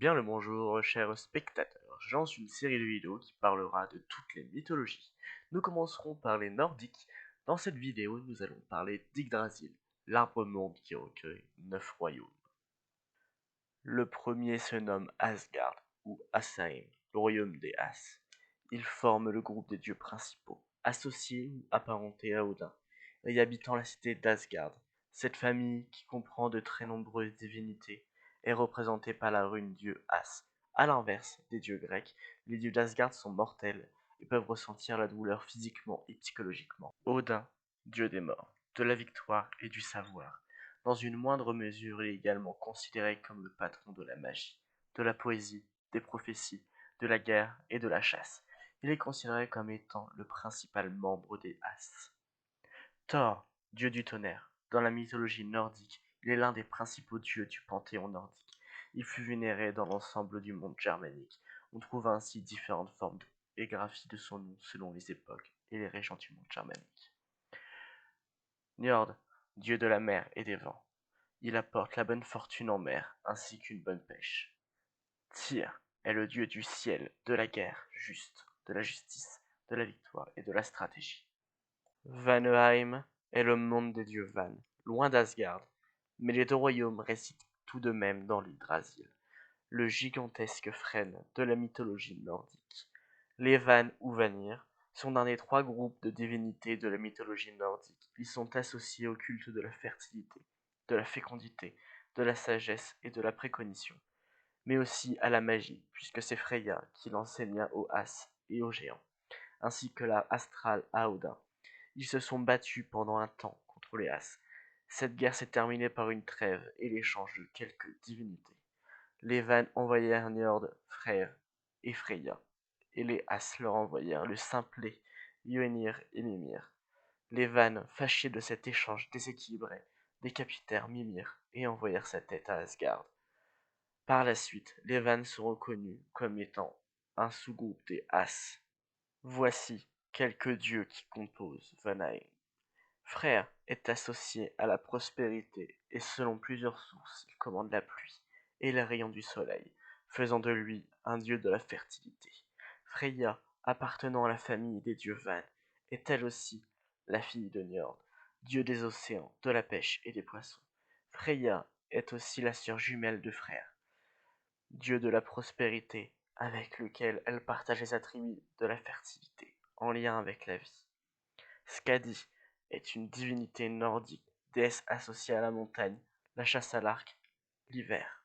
Bien le bonjour, chers spectateurs. Je lance une série de vidéos qui parlera de toutes les mythologies. Nous commencerons par les nordiques. Dans cette vidéo, nous allons parler d'Yggdrasil, l'arbre-monde qui recueille 9 royaumes. Le premier se nomme Asgard, ou Asheim, le royaume des As. Il forme le groupe des dieux principaux, associés ou apparentés à Odin, et habitant la cité d'Asgard. Cette famille, qui comprend de très nombreuses divinités, est représentée par la rune dieu As. À l'inverse des dieux grecs, les dieux d'Asgard sont mortels et peuvent ressentir la douleur physiquement et psychologiquement. Odin, dieu des morts, de la victoire et du savoir. Dans une moindre mesure, il est également considéré comme le patron de la magie, de la poésie, des prophéties, de la guerre et de la chasse. Il est considéré comme étant le principal membre des As. Thor, dieu du tonnerre. Dans la mythologie nordique, il est l'un des principaux dieux du panthéon nordique. Il fut vénéré dans l'ensemble du monde germanique. On trouve ainsi différentes formes et graphies de son nom selon les époques et les régions du monde germanique. Njord, dieu de la mer et des vents. Il apporte la bonne fortune en mer, ainsi qu'une bonne pêche. Tyr est le dieu du ciel, de la guerre juste, de la justice, de la victoire et de la stratégie. Vanaheim est le monde des dieux Van, loin d'Asgard, mais les deux royaumes résident tout de même dans l'Yggdrasil, le gigantesque frêne de la mythologie nordique. Les Van ou Vanir sont un des trois groupes de divinités de la mythologie nordique. Ils sont associés au culte de la fertilité, de la fécondité, de la sagesse et de la précognition, mais aussi à la magie, puisque c'est Freya qui l'enseigna aux As et aux géants, ainsi que la astrale à Odin. Ils se sont battus pendant un temps contre les As. Cette guerre s'est terminée par une trêve et l'échange de quelques divinités. Les Vannes envoyèrent Njord, Freyr et Freya, et les As leur envoyèrent le simplet, Ioenir et Mimir. Les Vannes, fâchés de cet échange déséquilibré, décapitèrent Mimir et envoyèrent sa tête à Asgard. Par la suite, les Vannes sont reconnus comme étant un sous-groupe des As. Voici quelques dieux qui composent Vanaheim. Freyr est associé à la prospérité et selon plusieurs sources, il commande la pluie et les rayons du soleil, faisant de lui un dieu de la fertilité. Freya, appartenant à la famille des dieux Van, est elle aussi la fille de Njord, dieu des océans, de la pêche et des poissons. Freya est aussi la sœur jumelle de Freyr, dieu de la prospérité, avec lequel elle partage les attributs de la fertilité, en lien avec la vie. Skadi est une divinité nordique, déesse associée à la montagne, la chasse à l'arc, l'hiver.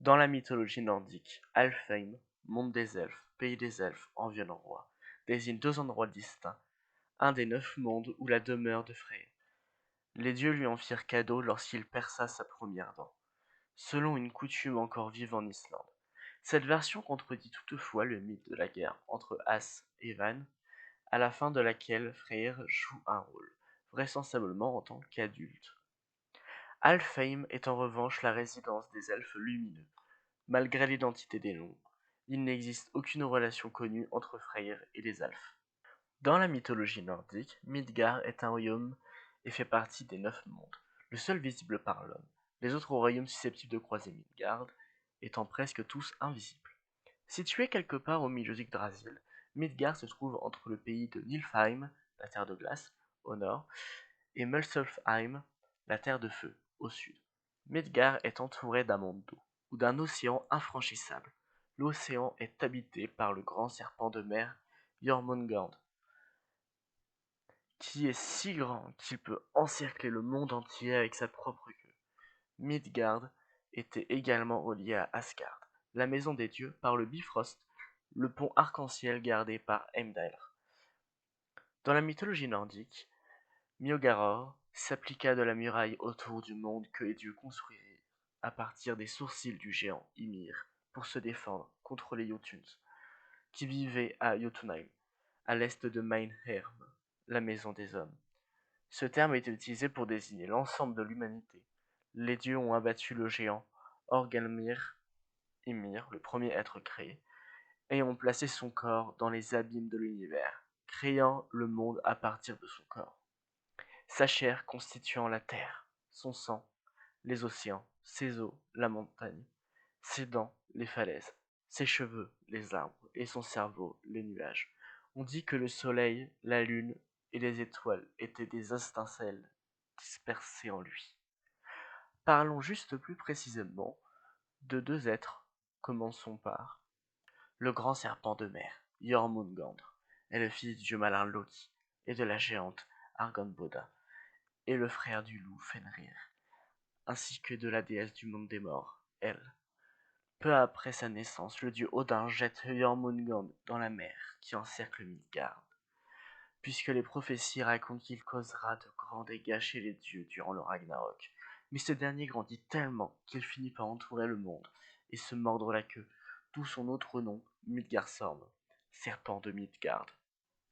Dans la mythologie nordique, Alfheim, monde des elfes, pays des elfes, en violent roi, désigne deux endroits distincts, un des 9 mondes où la demeure de Freyr. Les dieux lui en firent cadeau lorsqu'il perça sa première dent, selon une coutume encore vive en Islande. Cette version contredit toutefois le mythe de la guerre entre As et Van, à la fin de laquelle Freyr joue un rôle, vraisemblablement en tant qu'adulte. Alfheim est en revanche la résidence des elfes lumineux. Malgré l'identité des noms, il n'existe aucune relation connue entre Freyr et les elfes. Dans la mythologie nordique, Midgard est un royaume et fait partie des 9 mondes, le seul visible par l'homme, les autres royaumes susceptibles de croiser Midgard étant presque tous invisibles. Situé quelque part au milieu d'Yggdrasil, Midgard se trouve entre le pays de Niflheim, la terre de glace, au nord, et Muspelheim, la terre de feu, au sud. Midgard est entouré d'un monde d'eau, ou d'un océan infranchissable. L'océan est habité par le grand serpent de mer Jormungand, qui est si grand qu'il peut encercler le monde entier avec sa propre queue. Midgard était également relié à Asgard, la maison des dieux, par le Bifrost, le pont arc-en-ciel gardé par Heimdall. Dans la mythologie nordique, Mjolnir s'appliqua de la muraille autour du monde que les dieux construirirent à partir des sourcils du géant Ymir pour se défendre contre les Jotuns, qui vivaient à Jotunheim, à l'est de Mindherm, la maison des hommes. Ce terme était utilisé pour désigner l'ensemble de l'humanité. Les dieux ont abattu le géant Orgelmir, Ymir, le premier être créé, et ont placé son corps dans les abîmes de l'univers, créant le monde à partir de son corps. Sa chair constituant la terre, son sang, les océans, ses eaux, la montagne, Ses dents, les falaises, ses cheveux, les arbres, et son cerveau, les nuages. On dit que le soleil, la lune et les étoiles étaient des étincelles dispersées en lui. Parlons juste plus précisément de deux êtres. Commençons par le grand serpent de mer, Jormungandr, est le fils du malin Loki et de la géante Argonboda, et le frère du loup Fenrir, ainsi que de la déesse du monde des morts, Elle. Peu après sa naissance, le dieu Odin jette Jormungand dans la mer qui encercle Midgard, puisque les prophéties racontent qu'il causera de grands dégâts chez les dieux durant le Ragnarok. Mais ce dernier grandit tellement qu'il finit par entourer le monde et se mordre la queue, d'où son autre nom, Midgardsorm, serpent de Midgard.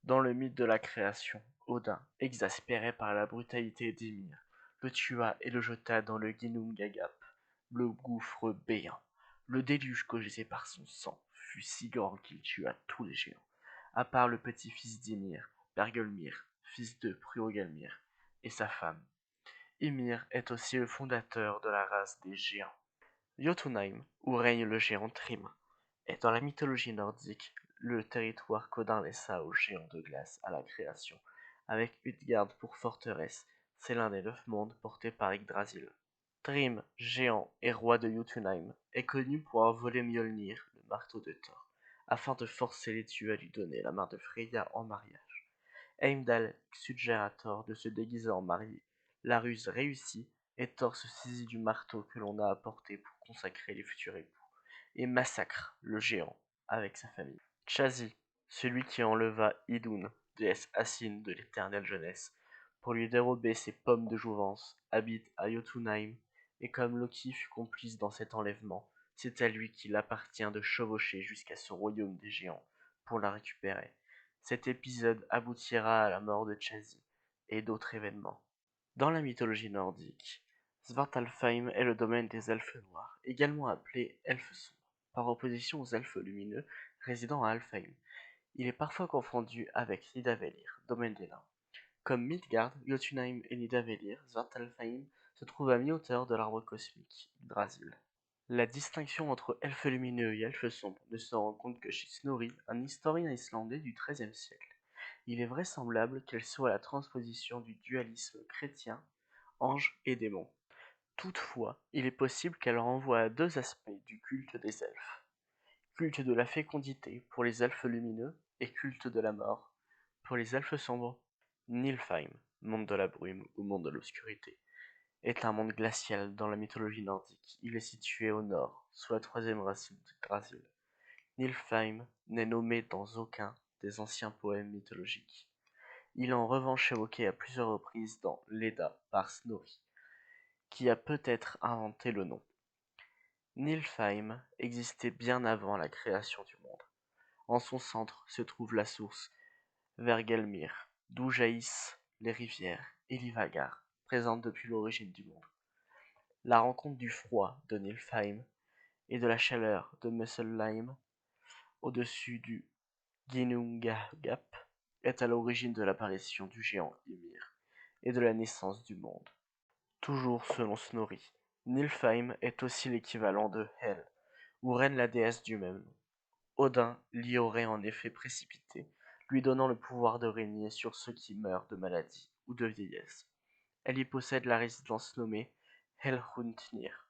Dans le mythe de la création, Odin, exaspéré par la brutalité d'Ymir, le tua et le jeta dans le Ginnungagap, le gouffre béant. Le déluge causé par son sang fut si grand qu'il tua tous les géants, à part le petit-fils d'Ymir, Bergelmir, fils de Pruogelmir, et sa femme. Ymir est aussi le fondateur de la race des géants. Jotunheim, où règne le géant Thrym, est dans la mythologie nordique le territoire qu'Odin laissa aux géants de glace à la création, avec Utgard pour forteresse. C'est l'un des 9 mondes portés par Yggdrasil. Thrym, géant et roi de Jotunheim, est connu pour avoir volé Mjolnir, le marteau de Thor, afin de forcer les dieux à lui donner la main de Freya en mariage. Heimdall suggère à Thor de se déguiser en marié. La ruse réussit et Thor se saisit du marteau que l'on a apporté pour consacrer les futurs époux et massacre le géant avec sa famille. Chazi, celui qui enleva Idun, déesse Assine de l'éternelle jeunesse, pour lui dérober ses pommes de jouvence, habite à Jotunheim, et comme Loki fut complice dans cet enlèvement, c'est à lui qu'il appartient de chevaucher jusqu'à ce royaume des géants pour la récupérer. Cet épisode aboutira à la mort de Chazi et d'autres événements. Dans la mythologie nordique, Svartalfheim est le domaine des elfes noirs, également appelés elfes sombres, par opposition aux elfes lumineux résidant à Alfheim. Il est parfois confondu avec Nidavellir, domaine des nains. Comme Midgard, Jotunheim et Nidavellir, Svartalfheim se trouve à mi-hauteur de l'arbre cosmique, Yggdrasil. La distinction entre elfes lumineux et elfes sombres ne se rend compte que chez Snorri, un historien islandais du XIIIe siècle. Il est vraisemblable qu'elle soit la transposition du dualisme chrétien, ange et démon. Toutefois, il est possible qu'elle renvoie à deux aspects du culte des elfes. Culte de la fécondité pour les elfes lumineux et culte de la mort pour les elfes sombres. Nilfheim, monde de la brume ou monde de l'obscurité, est un monde glacial dans la mythologie nordique. Il est situé au nord, sous la troisième racine de Yggdrasil. Nilfheim n'est nommé dans aucun des anciens poèmes mythologiques. Il est en revanche évoqué à plusieurs reprises dans l'Edda par Snorri, qui a peut-être inventé le nom. Nilfheim existait bien avant la création du monde. En son centre se trouve la source Hvergelmir, d'où jaillissent les rivières Elivagar, présentes depuis l'origine du monde. La rencontre du froid de Nilfheim et de la chaleur de Muspelheim au-dessus du Ginnungagap est à l'origine de l'apparition du géant Ymir et de la naissance du monde. Toujours selon Snorri, Nilfheim est aussi l'équivalent de Hel, où règne la déesse du même nom. Odin l'y aurait en effet précipité, lui donnant le pouvoir de régner sur ceux qui meurent de maladie ou de vieillesse. Elle y possède la résidence nommée Helhrungnir.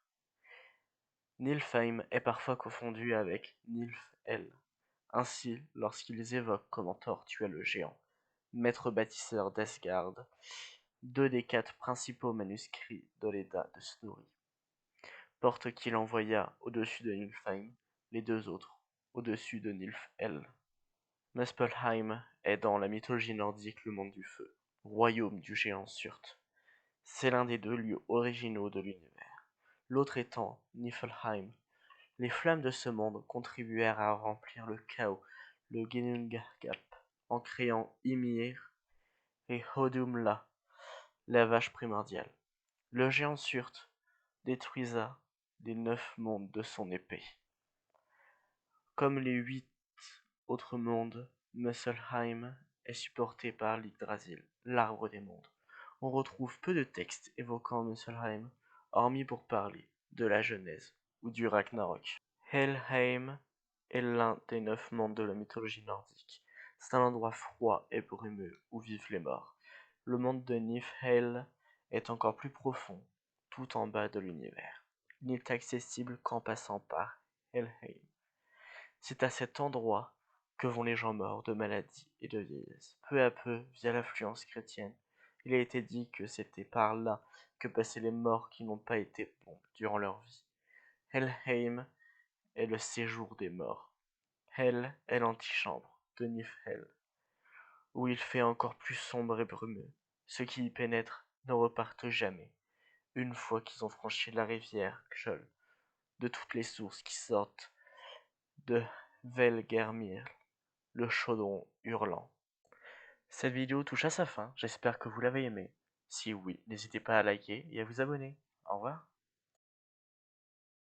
Nilfheim est parfois confondu avec Niflhel. Ainsi, lorsqu'ils évoquent comment Thor tua le géant, maître bâtisseur d'Asgard, 2 des 4 principaux manuscrits de l'Edda de Snorri portent qu'il envoya au-dessus de Niflheim, les 2 autres au-dessus de Niflhel. Muspelheim est dans la mythologie nordique le monde du feu, royaume du géant Surt. C'est l'un des 2 lieux originaux de l'univers, l'autre étant Niflheim. Les flammes de ce monde contribuèrent à remplir le chaos, le Ginnungagap, en créant Ymir et Hodumla, la vache primordiale. Le géant Surt détruisa les 9 mondes de son épée. Comme les 8 autres mondes, Muspelheim est supporté par l'Yggdrasil, l'arbre des mondes. On retrouve peu de textes évoquant Muspelheim, hormis pour parler de la Genèse. ou du Ragnarok. Helheim est l'un des 9 mondes de la mythologie nordique. C'est un endroit froid et brumeux où vivent les morts. Le monde de Niflheim est encore plus profond, tout en bas de l'univers. Il n'est accessible qu'en passant par Helheim. C'est à cet endroit que vont les gens morts de maladie et de vieillesse. Peu à peu, via l'influence chrétienne, il a été dit que c'était par là que passaient les morts qui n'ont pas été bons durant leur vie. Helheim est le séjour des morts. Hel est l'antichambre de Niflheim, où il fait encore plus sombre et brumeux. Ceux qui y pénètrent ne repartent jamais, une fois qu'ils ont franchi la rivière Kjol, de toutes les sources qui sortent de Velgermir, le chaudron hurlant. Cette vidéo touche à sa fin, j'espère que vous l'avez aimée. Si oui, n'hésitez pas à liker et à vous abonner. Au revoir.